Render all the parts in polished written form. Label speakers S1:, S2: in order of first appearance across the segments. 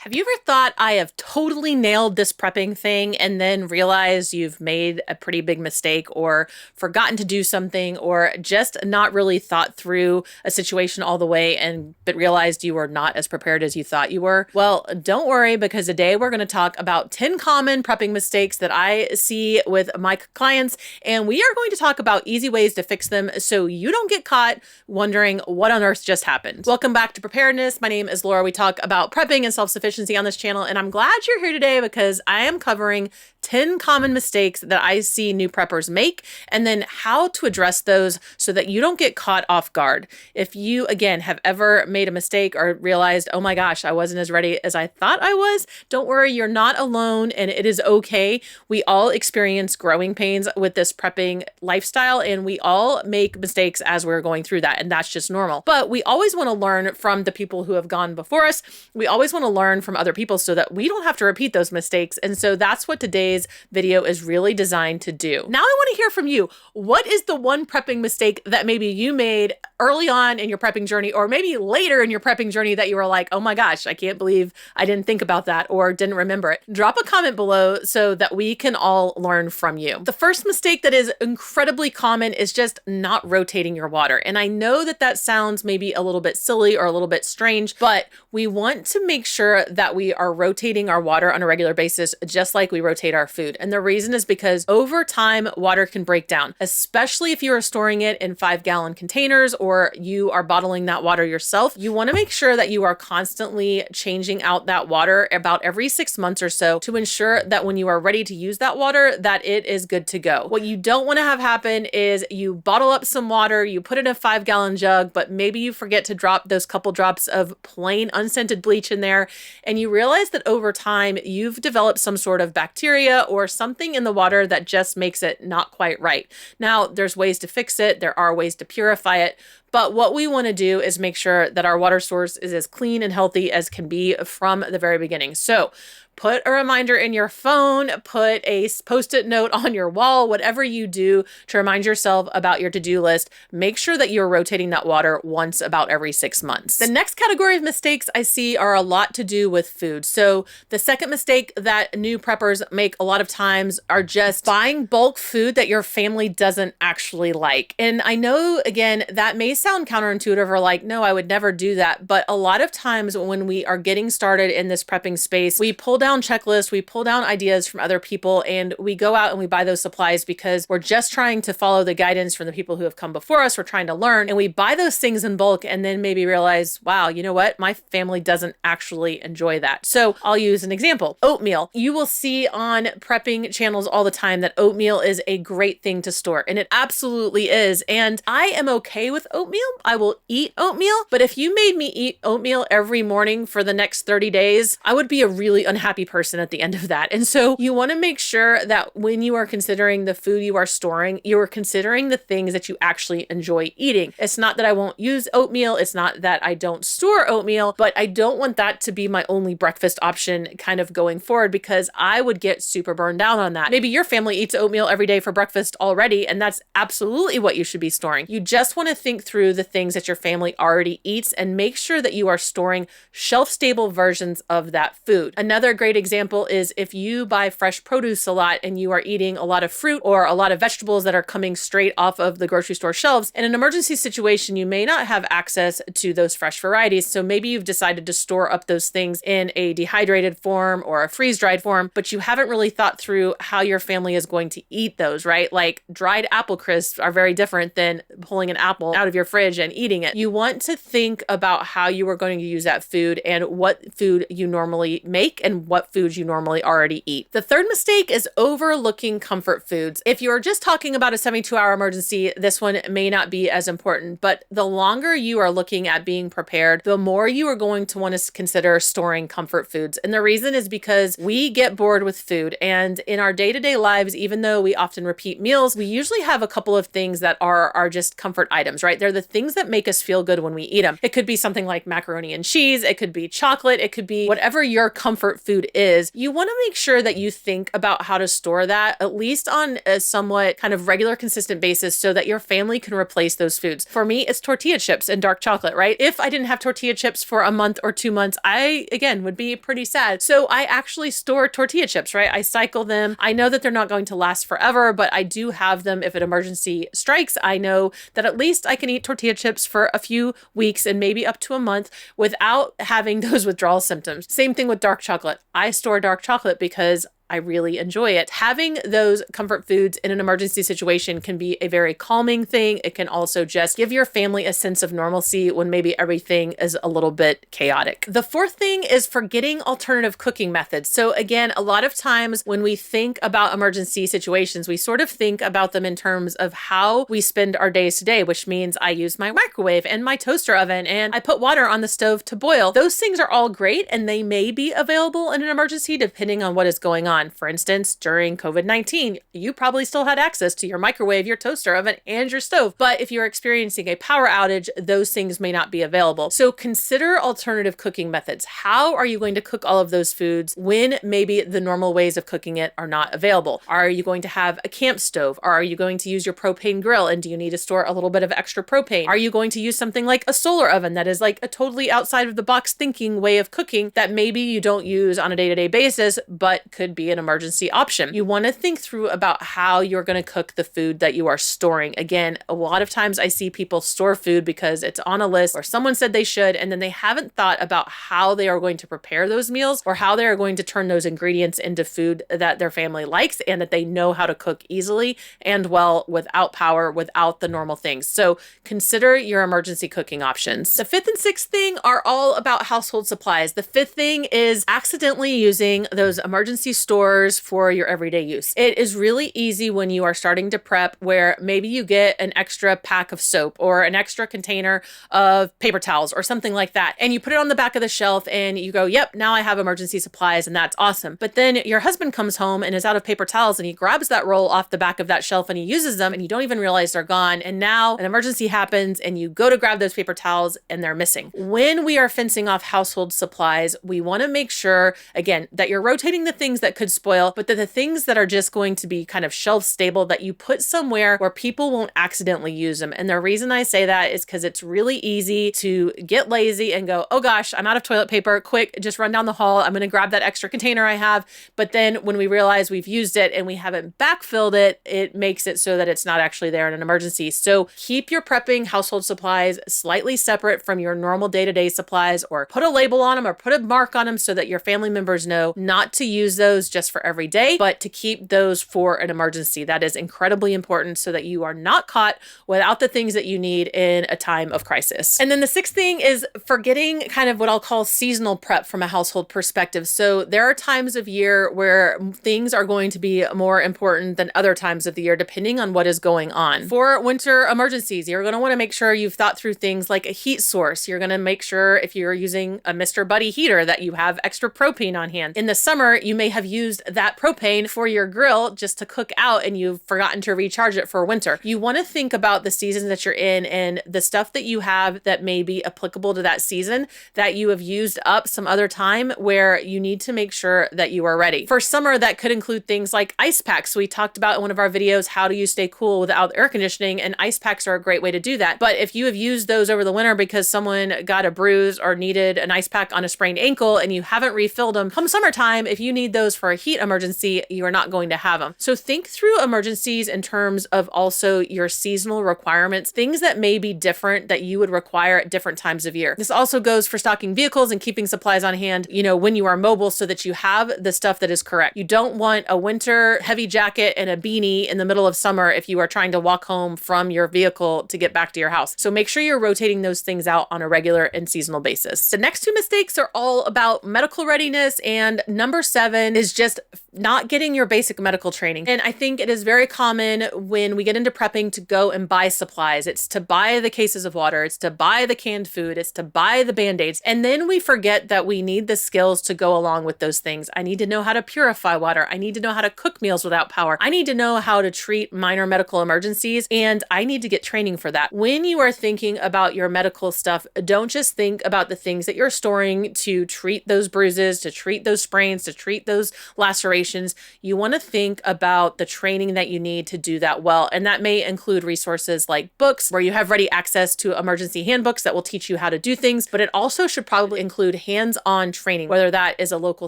S1: Have you ever thought I have totally nailed this prepping thing and then realized you've made a pretty big mistake or forgotten to do something or just not really thought through a situation all the way and but realized you were not as prepared as you thought you were? Well, don't worry because today we're going to talk about 10 common prepping mistakes that I see with my clients, and we are going to talk about easy ways to fix them so you don't get caught wondering what on earth just happened. Welcome back to Preparedness. My name is Laura. We talk about prepping and self-sufficiency on this channel, and I'm glad you're here today because I am covering 10 common mistakes that I see new preppers make and then how to address those so that you don't get caught off guard. If you, again, have ever made a mistake or realized, oh my gosh, I wasn't as ready as I thought I was, don't worry, you're not alone and it is okay. We all experience growing pains with this prepping lifestyle and we all make mistakes as we're going through that, and that's just normal. But we always want to learn from the people who have gone before us. We always want to learn from other people so that we don't have to repeat those mistakes. And so that's what today's video is really designed to do. Now I want to hear from you. What is the one prepping mistake that maybe you made early on in your prepping journey, or maybe later in your prepping journey that you were like, oh my gosh, I can't believe I didn't think about that or didn't remember it? Drop a comment below so that we can all learn from you. The first mistake that is incredibly common is just not rotating your water. And I know that that sounds maybe a little bit silly or a little bit strange, but we want to make sure that we are rotating our water on a regular basis, just like we rotate our food. And the reason is because over time, water can break down, especially if you are storing it in 5-gallon containers or you are bottling that water yourself. You want to make sure that you are constantly changing out that water about every 6 months or so to ensure that when you are ready to use that water, that it is good to go. What you don't want to have happen is you bottle up some water, you put it in a 5-gallon jug, but maybe you forget to drop those couple drops of plain unscented bleach in there, and you realize that over time you've developed some sort of bacteria or something in the water that just makes it not quite right. Now, there's ways to fix it, there are ways to purify it, but what we want to do is make sure that our water source is as clean and healthy as can be from the very beginning. So put a reminder in your phone, put a post-it note on your wall, whatever you do to remind yourself about your to-do list. Make sure that you're rotating that water once about every 6 months. The next category of mistakes I see are a lot to do with food. So the second mistake that new preppers make a lot of times are just buying bulk food that your family doesn't actually like. And I know, again, that may sound counterintuitive or like, no, I would never do that. But a lot of times when we are getting started in this prepping space, we pull down checklists, we pull down ideas from other people, and we go out and we buy those supplies because we're just trying to follow the guidance from the people who have come before us. We're trying to learn, and we buy those things in bulk and then maybe realize, wow, you know what? My family doesn't actually enjoy that. So I'll use an example. Oatmeal. You will see on prepping channels all the time that oatmeal is a great thing to store, and it absolutely is. And I am okay with oatmeal. I will eat oatmeal, but if you made me eat oatmeal every morning for the next 30 days, I would be a really unhappy person at the end of that. And so you want to make sure that when you are considering the food you are storing, you are considering the things that you actually enjoy eating. It's not that I won't use oatmeal. It's not that I don't store oatmeal, but I don't want that to be my only breakfast option kind of going forward because I would get super burned out on that. Maybe your family eats oatmeal every day for breakfast already, and that's absolutely what you should be storing. You just want to think through the things that your family already eats and make sure that you are storing shelf-stable versions of that food. Another great example is if you buy fresh produce a lot and you are eating a lot of fruit or a lot of vegetables that are coming straight off of the grocery store shelves. In an emergency situation, you may not have access to those fresh varieties. So maybe you've decided to store up those things in a dehydrated form or a freeze-dried form, but you haven't really thought through how your family is going to eat those, right? Like dried apple crisps are very different than pulling an apple out of your fridge and eating it. You want to think about how you are going to use that food and what food you normally make and what foods you normally already eat. The third mistake is overlooking comfort foods. If you're just talking about a 72-hour emergency, this one may not be as important, but the longer you are looking at being prepared, the more you are going to want to consider storing comfort foods. And the reason is because we get bored with food, and in our day-to-day lives, even though we often repeat meals, we usually have a couple of things that are just comfort items, right? They're the the things that make us feel good when we eat them. It could be something like macaroni and cheese. It could be chocolate. It could be whatever your comfort food is. You want to make sure that you think about how to store that at least on a somewhat kind of regular, consistent basis so that your family can replace those foods. For me, it's tortilla chips and dark chocolate, right? If I didn't have tortilla chips for a month or 2 months, I, again, would be pretty sad. So I actually store tortilla chips, right? I cycle them. I know that they're not going to last forever, but I do have them. If an emergency strikes, I know that at least I can eat tortilla chips for a few weeks and maybe up to a month without having those withdrawal symptoms. Same thing with dark chocolate. I store dark chocolate because I really enjoy it. Having those comfort foods in an emergency situation can be a very calming thing. It can also just give your family a sense of normalcy when maybe everything is a little bit chaotic. The fourth thing is forgetting alternative cooking methods. So again, a lot of times when we think about emergency situations, we sort of think about them in terms of how we spend our days today, which means I use my microwave and my toaster oven and I put water on the stove to boil. Those things are all great and they may be available in an emergency depending on what is going on. For instance, during COVID-19, you probably still had access to your microwave, your toaster oven, and your stove. But if you're experiencing a power outage, those things may not be available. So consider alternative cooking methods. How are you going to cook all of those foods when maybe the normal ways of cooking it are not available? Are you going to have a camp stove? Are you going to use your propane grill? And do you need to store a little bit of extra propane? Are you going to use something like a solar oven that is like a totally outside of the box thinking way of cooking that maybe you don't use on a day-to-day basis, but could be an emergency option? You want to think through about how you're going to cook the food that you are storing. Again, a lot of times I see people store food because it's on a list or someone said they should, and then they haven't thought about how they are going to prepare those meals or how they are going to turn those ingredients into food that their family likes and that they know how to cook easily and well without power, without the normal things. So consider your emergency cooking options. The fifth and sixth thing are all about household supplies. The fifth thing is accidentally using those emergency stores for your everyday use. It is really easy when you are starting to prep where maybe you get an extra pack of soap or an extra container of paper towels or something like that. And you put it on the back of the shelf and you go, yep, now I have emergency supplies and that's awesome. But then your husband comes home and is out of paper towels and he grabs that roll off the back of that shelf and he uses them and you don't even realize they're gone. And now an emergency happens and you go to grab those paper towels and they're missing. When we are fencing off household supplies, we want to make sure, again, that you're rotating the things that could spoil, but that the things that are just going to be kind of shelf stable that you put somewhere where people won't accidentally use them. And the reason I say that is because it's really easy to get lazy and go, oh gosh, I'm out of toilet paper, quick, just run down the hall. I'm going to grab that extra container I have. But then when we realize we've used it and we haven't backfilled it, it makes it so that it's not actually there in an emergency. So keep your prepping household supplies slightly separate from your normal day-to-day supplies, or put a label on them or put a mark on them so that your family members know not to use those just for every day, but to keep those for an emergency. That is incredibly important so that you are not caught without the things that you need in a time of crisis. And then the sixth thing is forgetting kind of what I'll call seasonal prep from a household perspective. So there are times of year where things are going to be more important than other times of the year, depending on what is going on. For winter emergencies, you're going to want to make sure you've thought through things like a heat source. You're going to make sure if you're using a Mr. Buddy heater that you have extra propane on hand. In the summer, you may have used that propane for your grill just to cook out and you've forgotten to recharge it for winter. You want to think about the season that you're in and the stuff that you have that may be applicable to that season that you have used up some other time where you need to make sure that you are ready. For summer, that could include things like ice packs. We talked about in one of our videos, how do you stay cool without air conditioning, and ice packs are a great way to do that. But if you have used those over the winter because someone got a bruise or needed an ice pack on a sprained ankle and you haven't refilled them, come summertime, if you need those for a heat emergency, you are not going to have them. So think through emergencies in terms of also your seasonal requirements, things that may be different that you would require at different times of year. This also goes for stocking vehicles and keeping supplies on hand, when you are mobile so that you have the stuff that is correct. You don't want a winter heavy jacket and a beanie in the middle of summer if you are trying to walk home from your vehicle to get back to your house. So make sure you're rotating those things out on a regular and seasonal basis. The next two mistakes are all about medical readiness, and number 7 is just not getting your basic medical training. And I think it is very common when we get into prepping to go and buy supplies. It's to buy the cases of water, it's to buy the canned food, it's to buy the Band-Aids. And then we forget that we need the skills to go along with those things. I need to know how to purify water. I need to know how to cook meals without power. I need to know how to treat minor medical emergencies, and I need to get training for that. When you are thinking about your medical stuff, don't just think about the things that you're storing to treat those bruises, to treat those sprains, to treat those lacerations. You want to think about the training that you need to do that well. And that may include resources like books where you have ready access to emergency handbooks that will teach you how to do things, but it also should probably include hands-on training, whether that is a local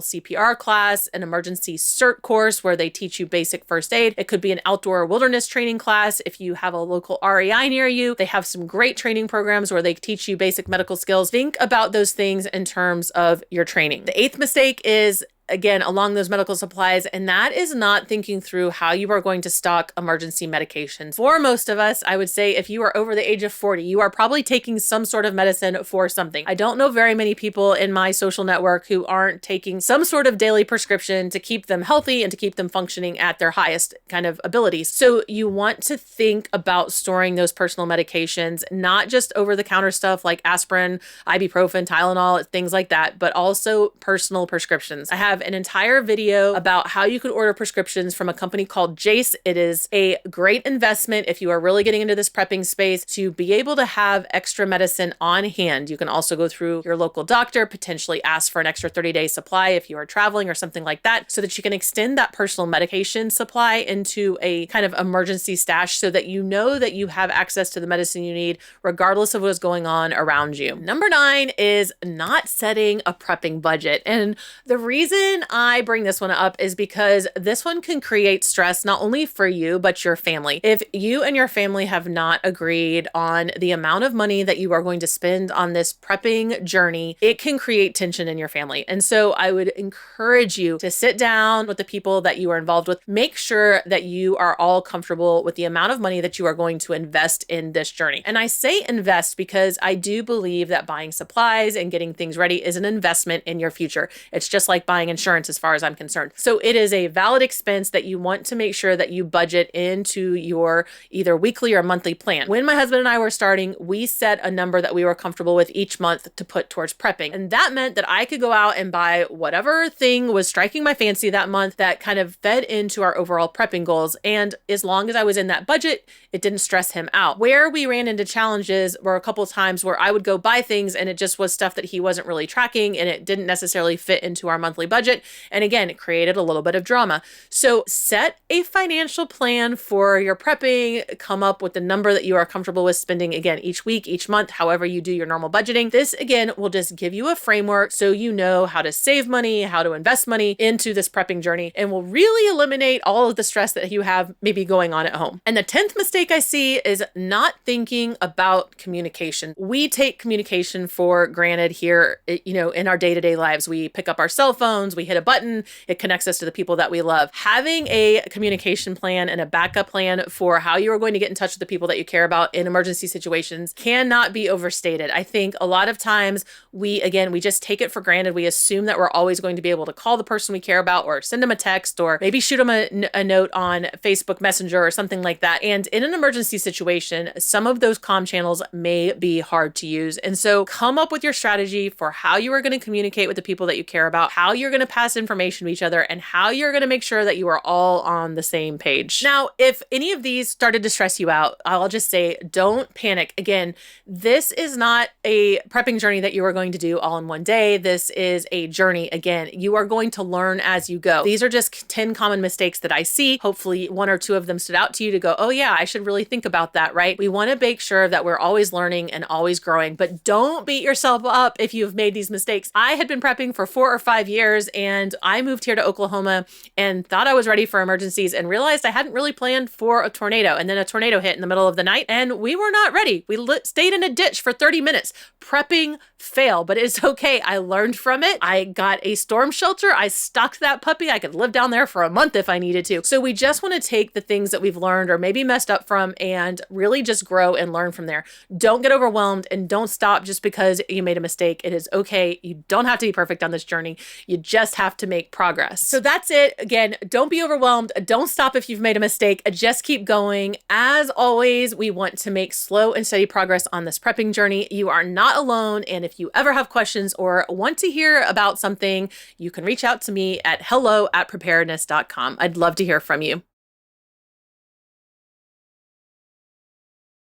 S1: CPR class, an emergency CERT course where they teach you basic first aid. It could be an outdoor wilderness training class. If you have a local REI near you, they have some great training programs where they teach you basic medical skills. Think about those things in terms of your training. The eighth mistake is, again, along those medical supplies, and that is not thinking through how you are going to stock emergency medications. For most of us, I would say if you are over the age of 40, you are probably taking some sort of medicine for something. I don't know very many people in my social network who aren't taking some sort of daily prescription to keep them healthy and to keep them functioning at their highest kind of abilities. So you want to think about storing those personal medications, not just over-the-counter stuff like aspirin, ibuprofen, Tylenol, things like that, but also personal prescriptions. I have an entire video about how you can order prescriptions from a company called Jace. It is a great investment if you are really getting into this prepping space to be able to have extra medicine on hand. You can also go through your local doctor, potentially ask for an extra 30-day supply if you are traveling or something like that, so that you can extend that personal medication supply into a kind of emergency stash so that you know that you have access to the medicine you need regardless of what is going on around you. Number 9 is not setting a prepping budget. And the reason I bring this one up is because this one can create stress not only for you, but your family. If you and your family have not agreed on the amount of money that you are going to spend on this prepping journey, it can create tension in your family. And so I would encourage you to sit down with the people that you are involved with. Make sure that you are all comfortable with the amount of money that you are going to invest in this journey. And I say invest because I do believe that buying supplies and getting things ready is an investment in your future. It's just like buying insurance as far as I'm concerned. So it is a valid expense that you want to make sure that you budget into your either weekly or monthly plan. When my husband and I were starting, we set a number that we were comfortable with each month to put towards prepping. And that meant that I could go out and buy whatever thing was striking my fancy that month that kind of fed into our overall prepping goals. And as long as I was in that budget, it didn't stress him out. Where we ran into challenges were a couple of times where I would go buy things and it just was stuff that he wasn't really tracking and it didn't necessarily fit into our monthly budget. And again, it created a little bit of drama. So set a financial plan for your prepping, come up with the number that you are comfortable with spending, again, each week, each month, however you do your normal budgeting. This, again, will just give you a framework so you know how to save money, how to invest money into this prepping journey, and will really eliminate all of the stress that you have maybe going on at home. And the 10th mistake I see is not thinking about communication. We take communication for granted here, in our day-to-day lives. We pick up our cell phones, we hit a button, it connects us to the people that we love. Having a communication plan and a backup plan for how you are going to get in touch with the people that you care about in emergency situations cannot be overstated. I think a lot of times we just take it for granted. We assume that we're always going to be able to call the person we care about or send them a text or maybe shoot them a note on Facebook Messenger or something like that. And in an emergency situation, some of those comm channels may be hard to use. And so come up with your strategy for how you are going to communicate with the people that you care about, how you're going to pass information to each other, and how you're going to make sure that you are all on the same page. Now, if any of these started to stress you out, I'll just say, don't panic. Again, this is not a prepping journey that you are going to do all in one day. This is a journey. Again, you are going to learn as you go. These are just 10 common mistakes that I see. Hopefully one or two of them stood out to you to go, oh yeah, I should really think about that, right? We want to make sure that we're always learning and always growing, but don't beat yourself up if you've made these mistakes. I had been prepping for 4 or 5 years and I moved here to Oklahoma and thought I was ready for emergencies and realized I hadn't really planned for a tornado. And then a tornado hit in the middle of the night and we were not ready. We stayed in a ditch for 30 minutes. Prepping fail, but it's okay. I learned from it. I got a storm shelter. I stocked that puppy. I could live down there for a month if I needed to. So we just want to take the things that we've learned or maybe messed up from and really just grow and learn from there. Don't get overwhelmed and don't stop just because you made a mistake. It is okay. You don't have to be perfect on this journey. You just just have to make progress. So that's it. Again, don't be overwhelmed. Don't stop if you've made a mistake. Just keep going. As always, we want to make slow and steady progress on this prepping journey. You are not alone. And if you ever have questions or want to hear about something, you can reach out to me at hello@preparedness.com. I'd love to hear from you.